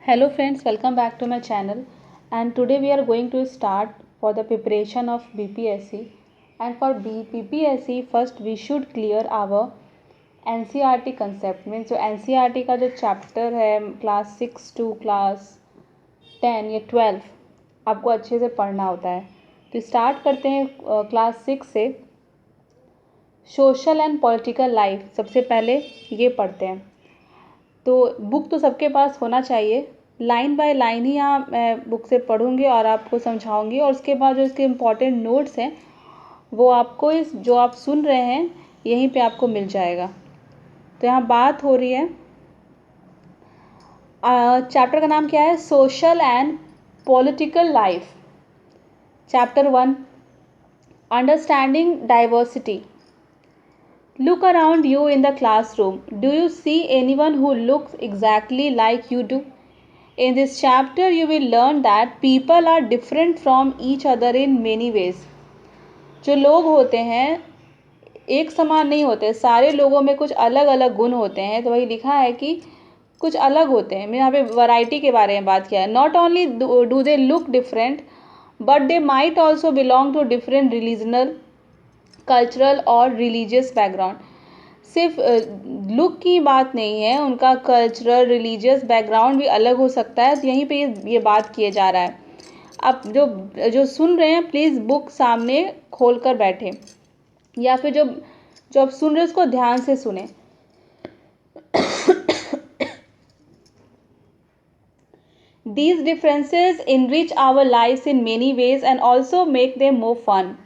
Hello friends, welcome back to my channel, and today we are going to start for the preparation of BPSC. And for BPSC first we should clear our NCERT concept, means जो NCERT का जो chapter है class 6 to class 10 या 12 आपको अच्छे से पढ़ना होता है। तो स्टार्ट करते हैं क्लास 6 से। सोशल एंड पॉलिटिकल लाइफ सबसे पहले ये पढ़ते हैं। तो बुक तो सबके पास होना चाहिए, लाइन बाय लाइन ही यहाँ मैं बुक से पढ़ूँगी और आपको समझाऊँगी, और उसके बाद जो इसके इम्पॉर्टेंट नोट्स हैं वो आपको इस जो आप सुन रहे हैं यहीं पे आपको मिल जाएगा। तो यहाँ बात हो रही है, चैप्टर का नाम क्या है? Social and political life. Chapter 1, understanding diversity. Look around you in the classroom. Do you see anyone who looks exactly like you do? In this chapter, you will learn that people are different from each other in many ways. जो लोग होते हैं एक समान नहीं होते, सारे लोगों में कुछ अलग अलग गुण होते हैं। तो वही लिखा है कि कुछ अलग होते हैं। मैं यहाँ पे वैरायटी के बारे में बात किया है। Not only do they look different, but they might also belong to different regional, cultural और रिलीजियस बैकग्राउंड। सिर्फ लुक की बात नहीं है, उनका कल्चरल रिलीजियस बैकग्राउंड भी अलग हो सकता है। तो यहीं पे ये बात किए जा रहा है। अब जो सुन रहे हैं प्लीज़ बुक सामने खोल कर बैठे, या फिर जो आप सुन रहे हैं उसको ध्यान से सुने। These differences enrich our lives in many ways and also make them more fun.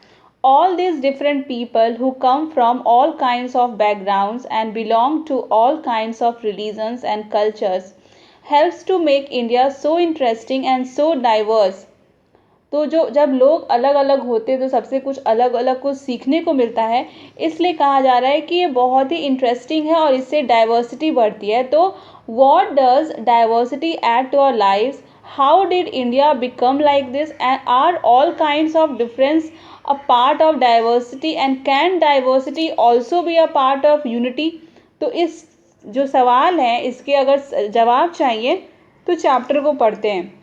All these different people who come from all kinds of backgrounds and belong to all kinds of religions and cultures helps to make India so interesting and so diverse. तो जब लोग अलग अलग होते हैं तो सबसे कुछ अलग अलग कुछ सीखने को मिलता है, इसलिए कहा जा रहा है कि ये बहुत ही इंटरेस्टिंग है और इससे डाइवर्सिटी बढ़ती है। तो what does diversity add to our lives? How did India become like this? And are all kinds of difference a part of diversity? And can diversity also be a part of unity? तो इस जो सवाल है इसके अगर जवाब चाहिए तो चैप्टर को पढ़ते हैं।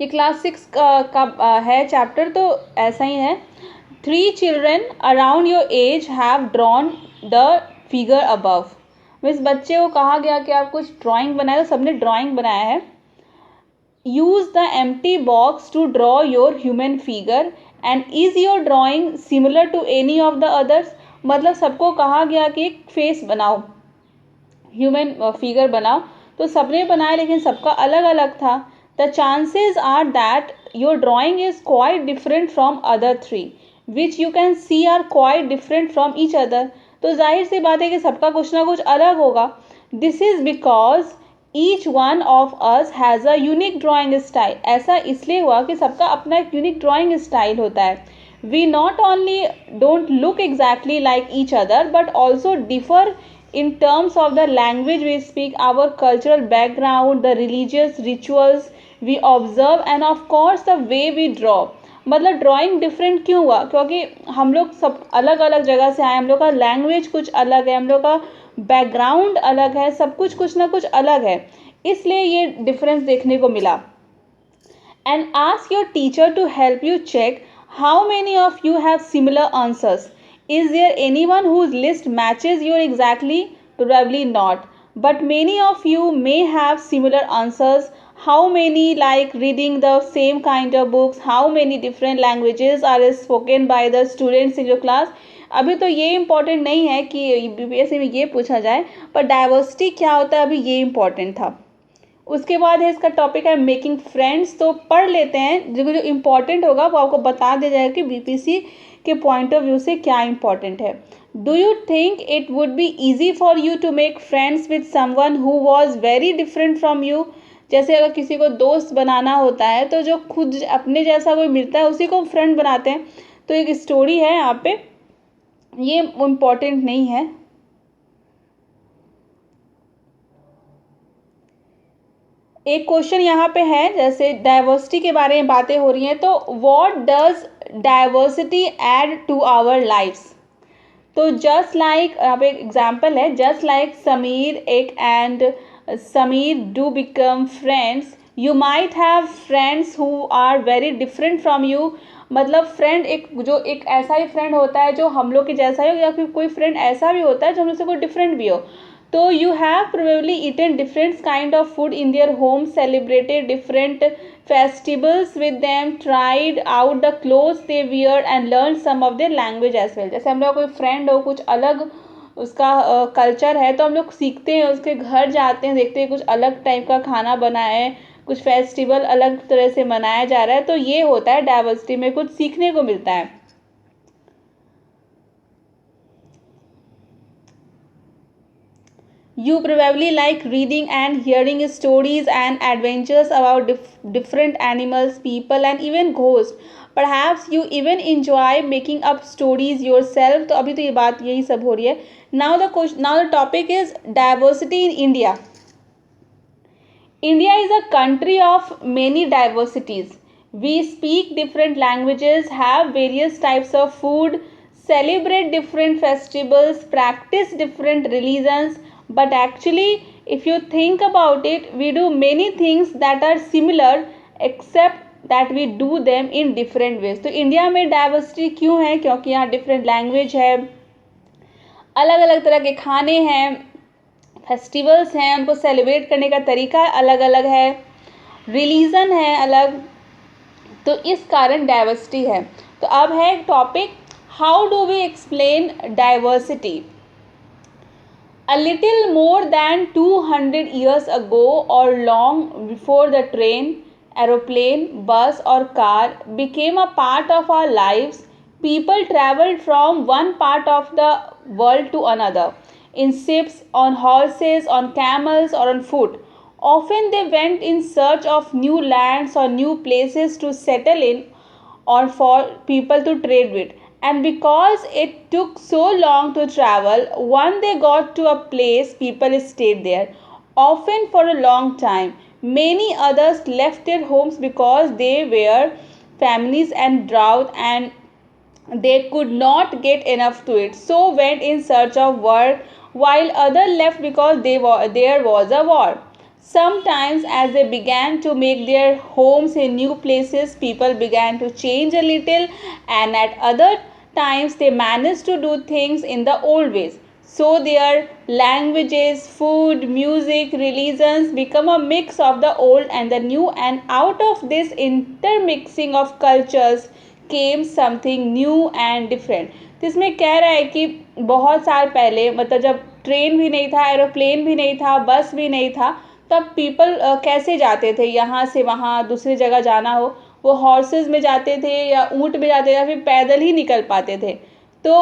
ये क्लास 6 का है चैप्टर, तो ऐसा ही है। 3 children around your age have drawn the figure above। Means बच्चे को कहा गया कि आप कुछ ड्राइंग बनाए, तो सबने ड्राइंग बनाया है। Use the empty box to draw your human figure and is your drawing similar to any of the others? मतलब सबको कहा गया कि एक फेस बनाओ, ह्यूमन फिगर बनाओ। तो सबने बनाया लेकिन सबका अलग अलग था। The chances are that your drawing is quite different from other 3, which you can see are quite different from each other। तो जाहिर सी बात है कि सबका कुछ ना कुछ अलग होगा। This is because each one of us has a unique drawing style। ऐसा इसलिए हुआ कि सबका अपना एक यूनिक ड्राइंग स्टाइल होता है। We not only don't look exactly like each other but also differ in terms of the language we speak, our cultural background, the religious rituals we observe and of course the way we draw। मतलब drawing different क्यों हुआ? क्योंकि हम लोग सब अलग अलग जगह से आए, हम लोग का लैंग्वेज कुछ अलग है, हम लोग का बैकग्राउंड अलग है, सब कुछ ना कुछ अलग है, इसलिए ये डिफरेंस देखने को मिला। And ask your teacher to help you check how many of you have similar answers. Is there anyone whose list matches your exactly? Probably not. But many of you may have similar answers. How many like reading the same kind of books? How many different languages are spoken by the students in your class? अभी तो ये important नहीं है कि UPSC में ये पूछा जाए, पर डाइवर्सिटी क्या होता है अभी ये इम्पोर्टेंट था। उसके बाद है इसका टॉपिक है मेकिंग फ्रेंड्स। तो पढ़ लेते हैं, जो इम्पोर्टेंट होगा वो आपको बता दिया जाएगा कि बीपीसी के पॉइंट ऑफ व्यू से क्या इंपॉर्टेंट है। Do you think it would be easy for you to make friends with someone who was very different from you? जैसे अगर किसी को दोस्त बनाना होता है तो जो खुद अपने जैसा कोई मिलता है उसी को फ्रेंड बनाते हैं। तो एक स्टोरी है यहाँ पे, ये इम्पॉर्टेंट नहीं है। एक क्वेश्चन यहाँ पे है, जैसे डाइवर्सिटी के बारे में बातें हो रही हैं, तो what does diversity add to our lifes? तो जस्ट लाइक, यहाँ पे एक एग्जाम्पल है, जस्ट लाइक समीर एक and Sameer do become friends. You might have friends who are very different from you. मतलब फ्रेंड एक ऐसा ही फ्रेंड होता है जो हम लोग के जैसा ही हो, या फिर कोई फ्रेंड ऐसा भी होता है जो हम लोग से कोई डिफरेंट भी हो. तो you have probably eaten different kind of food in their home, celebrated different festivals with them, tried out the clothes they wear and learn some of their language as well. जैसे हम लोग कोई friend हो, कुछ अलग उसका culture है, तो हम लोग सीखते हैं, उसके घर जाते हैं, देखते हैं कुछ अलग टाइप का खाना बना है, कुछ फेस्टिवल अलग तरह से मनाया जा रहा है. तो ये होता है डाइवर्सिटी में, कुछ सीखने को मिलता है. You probably like reading and hearing stories and adventures about different animals, people, and even ghosts. Perhaps you even enjoy making up stories yourself. तो अभी तो ये बात यही सब हो रही है. Now the topic is diversity in India. India is a country of many diversities. We speak different languages, have various types of food, celebrate different festivals, practice different religions. But actually, if you think about it, we do many things that are similar, except that we do them in different ways. तो India में diversity क्यों है? क्योंकि यहाँ different language है, अलग अलग तरह के खाने हैं, फेस्टिवल्स हैं, उनको सेलिब्रेट करने का तरीका अलग अलग है, रिलीजन है अलग. तो इस कारण डाइवर्सिटी है. तो अब है topic, how do we explain diversity. A little more than 200 years ago, or long before the train, aeroplane, bus or car became a part of our lives, people traveled from one part of the world to another, in ships, on horses, on camels or on foot. Often they went in search of new lands or new places to settle in, or for people to trade with. And because it took so long to travel, once they got to a place, people stayed there, often for a long time. Many others left their homes because they were families and drought, and they could not get enough to it, so went in search of work, while others left because there was a war. Sometimes, as they began to make their homes in new places, people began to change a little, and at other times they managed to do things in the old ways. So their languages, food, music, religions become a mix of the old and the new, and out of this intermixing of cultures came something new and different. तो इसमें कह रहा है कि बहुत साल पहले, मतलब जब ट्रेन भी नहीं था, एरोप्लेन भी नहीं था, बस भी नहीं था, तब पीपल कैसे जाते थे यहाँ से वहाँ, दूसरी जगह जाना हो, वो हॉर्सेस में जाते थे या ऊँट में जाते थे या फिर पैदल ही निकल पाते थे. तो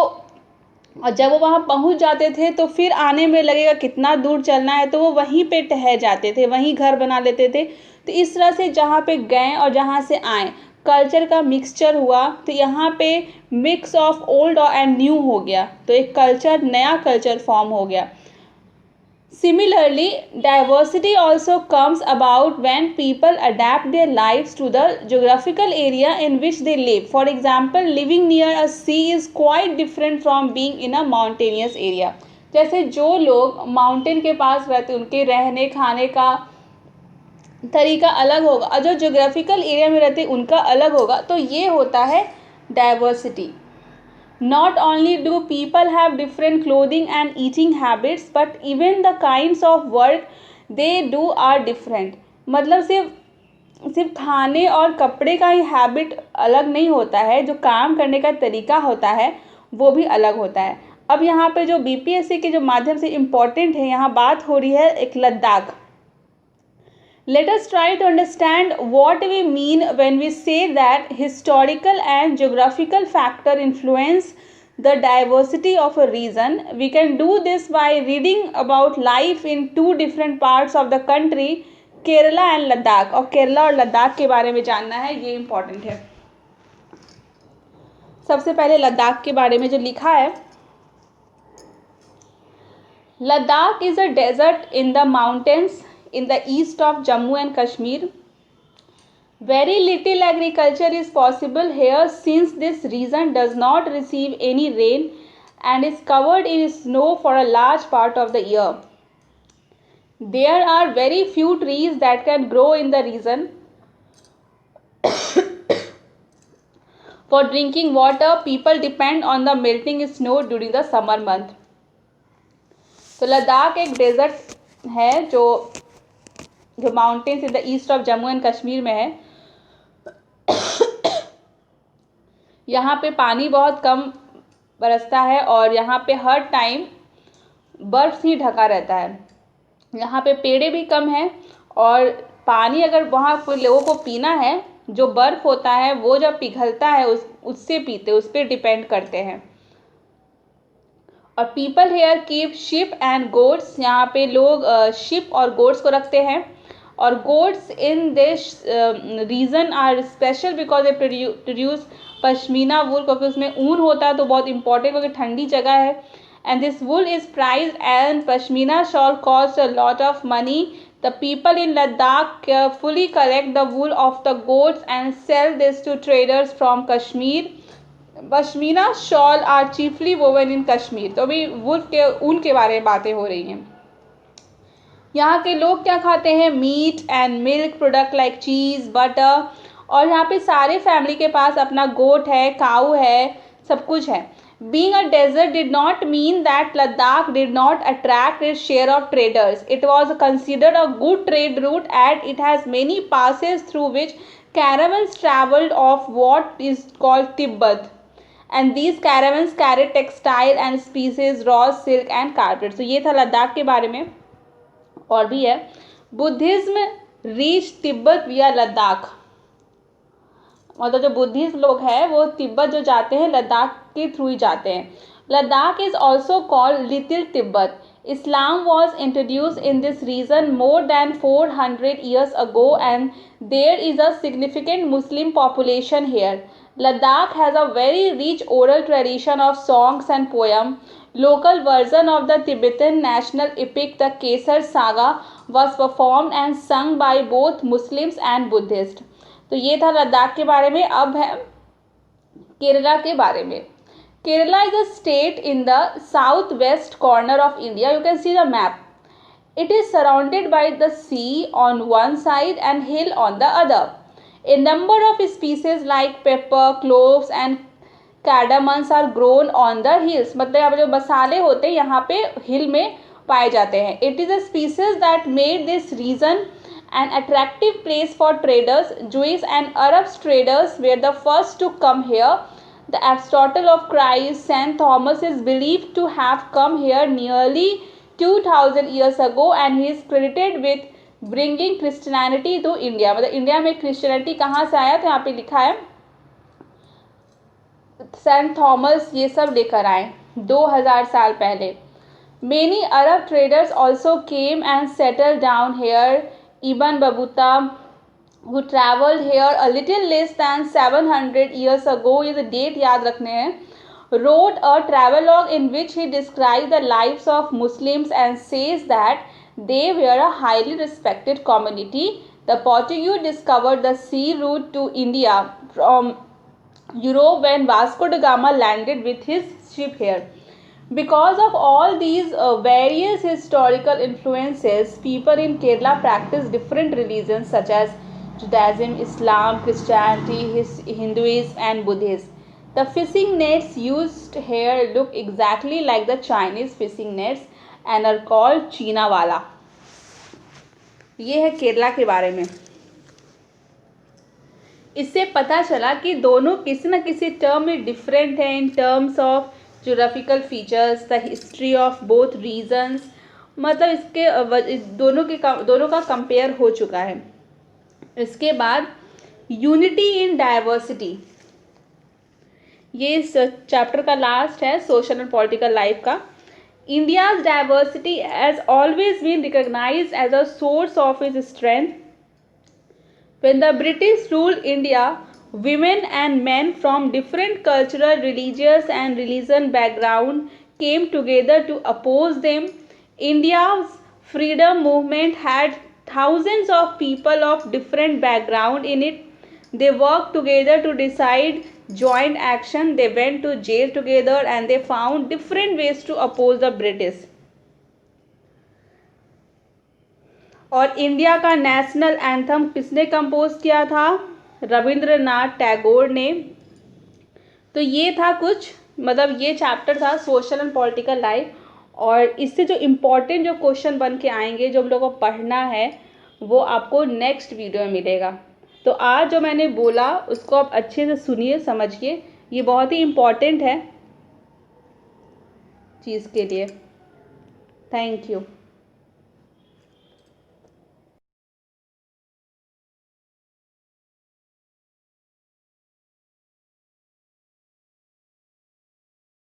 और जब वो वहाँ पहुँच जाते थे तो फिर आने में लगेगा कितना दूर चलना है, तो वो वहीं पे ठहर जाते थे, वहीं घर बना लेते थे. तो इस तरह से जहाँ पे गए और जहाँ से आए, कल्चर का मिक्सचर हुआ. तो यहाँ पे mix of old and new हो गया, तो एक कल्चर, नया कल्चर फॉर्म हो गया. Similarly, diversity also comes about when people adapt their lives to the geographical area in which they live. For example, living near a sea is quite different from being in a mountainous area. जैसे जो लोग mountain के पास रहते हैं, उनके रहने खाने का तरीका अलग होगा, और जो जोग्राफिकल एरिया में रहते हैं उनका अलग होगा. तो ये होता है diversity. Not only do people have different clothing and eating habits, but even the kinds of work they do are different. मतलब सिर्फ खाने और कपड़े का ही हैबिट अलग नहीं होता है, जो काम करने का तरीका होता है वो भी अलग होता है. अब यहाँ पे जो बीपीएससी के जो माध्यम से इम्पोर्टेंट है, यहाँ बात हो रही है एक Ladakh. Let us try to understand what we mean when we say that historical and geographical factor influence the diversity of a region. We can do this by reading about life in two different parts of the country, Kerala and Ladakh. और केरला और लद्दाख के बारे में जानना है, ये important है. सबसे पहले लद्दाख के बारे में जो लिखा है, Ladakh is a desert in the mountains in the east of Jammu and Kashmir. Very little agriculture is possible here since this region does not receive any rain and is covered in snow for a large part of the year. There are very few trees that can grow in the region. For drinking water, people depend on the melting snow during the summer month. तो लद्दाख एक desert है जो mountains in the east of Jammu and Kashmir में है. यहाँ पे पानी बहुत कम बरसता है और यहाँ पे हर टाइम बर्फ ही ढका रहता है. यहाँ पे पेड़े भी कम हैं और पानी अगर वहाँ पे लोगों को पीना है, जो बर्फ़ होता है वो जब पिघलता है उससे पीते, उस पर डिपेंड करते हैं. और people here keep ship and goats, यहाँ पे लोग शिप और गोट्स को रखते हैं. और goats in this region are special because they produce pashmina wool, क्योंकि उसमें ऊन होता है तो बहुत इंपॉर्टेंट, क्योंकि ठंडी जगह है. And this wool is prized and pashmina shawl costs a lot of money. The people in Ladakh carefully collect the wool of the goats and sell this to traders from Kashmir. Pashmina shawl are chiefly woven in Kashmir. तो अभी wolf के ऊन के बारे में बातें हो रही हैं. यहाँ के लोग क्या खाते हैं? Meat and milk product like cheese, butter. और यहाँ पे सारे फैमिली के पास अपना गोट है, काऊ है, सब कुछ है. Being a desert did not mean that Ladakh did not attract its share of traders. It was considered a good trade route as it has many passes through which caravans traveled of what is called Tibet. And these caravans carried textile and species, raw silk and carpets. तो ये था लद्दाख के बारे में. और भी है. Buddhism reach Tibet विया लद्दाख. मतलब जो बुद्धिस्ट लोग हैं वो तिब्बत जो जाते हैं लद्दाख के थ्रू ही जाते हैं. Ladakh is also called little Tibet. Islam was introduced in this region more than 400 years ago and there is a significant Muslim population here. Ladakh has a very rich oral tradition of songs and poems. Local version of the Tibetan national epic, the Kesar Saga, was performed and sung by both Muslims and Buddhists. तो ये था लद्दाख के बारे में. अब है केरला के बारे में. Kerala is a state in the south west corner of India. You can see the map. It is surrounded by the sea on one side and hill on the other. A number of species like pepper, cloves and cardamoms are grown on the hills. मतलब यहाँ पे जो मसाले होते हैं यहाँ पे हिल में पाए जाते हैं. It is a species that made this region an attractive place for traders. Jewish and Arab traders were the first to come here. The Aristotle of Christ, St. Thomas is believed to have come here nearly 2000 years ago and he is credited with bringing Christianity to India. मतलब India में Christianity कहाँ से आया? तो यहाँ पे लिखा है सेंट थॉमस ये सब लेकर आए 2000 साल पहले. Many Arab traders also came and settled down here. Ibn Battuta, who traveled here a little less than 700 years ago, ये तो डेट याद रखने हैं, wrote a travelogue in which he described the lives of Muslims and says that they were a highly respected community. The Portuguese discovered the sea route to India from Europe when Vasco da Gama landed with his ship here. Because of all these various historical influences, people in Kerala practice different religions such as Judaism, Islam, Christianity, Hinduism and Buddhism. The fishing nets used here look exactly like the Chinese fishing nets and are called China wala. ये है केरला के बारे में. इससे पता चला कि दोनों किसी न किसी टर्म में डिफरेंट हैं in terms of geographical features, the history of both regions. मतलब इसके दोनों का कंपेयर हो चुका है. इसके बाद यूनिटी इन डाइवर्सिटी, ये इस चैप्टर का लास्ट है सोशल एंड पॉलिटिकल लाइफ का. India's diversity has always been recognised as a source of its strength. When the British ruled India, women and men from different cultural, religious and religion background came together to oppose them. India's freedom movement had thousands of people of different background in it. They worked together to decide joint action. They went to jail together and they found different ways to oppose the British. और India का national anthem किसने compose किया था? रविंद्रनाथ टैगोर ने। तो ये था कुछ, मतलब ये चैप्टर था सोशल एंड पॉलिटिकल लाइफ, और इससे जो इम्पोर्टेंट जो क्वेश्चन बन के आएंगे जो हम लोग को पढ़ना है वो आपको नेक्स्ट वीडियो में मिलेगा। तो आज जो मैंने बोला उसको आप अच्छे से सुनिए, समझिए, ये बहुत ही इम्पोर्टेंट है चीज़ के लिए। Thank you.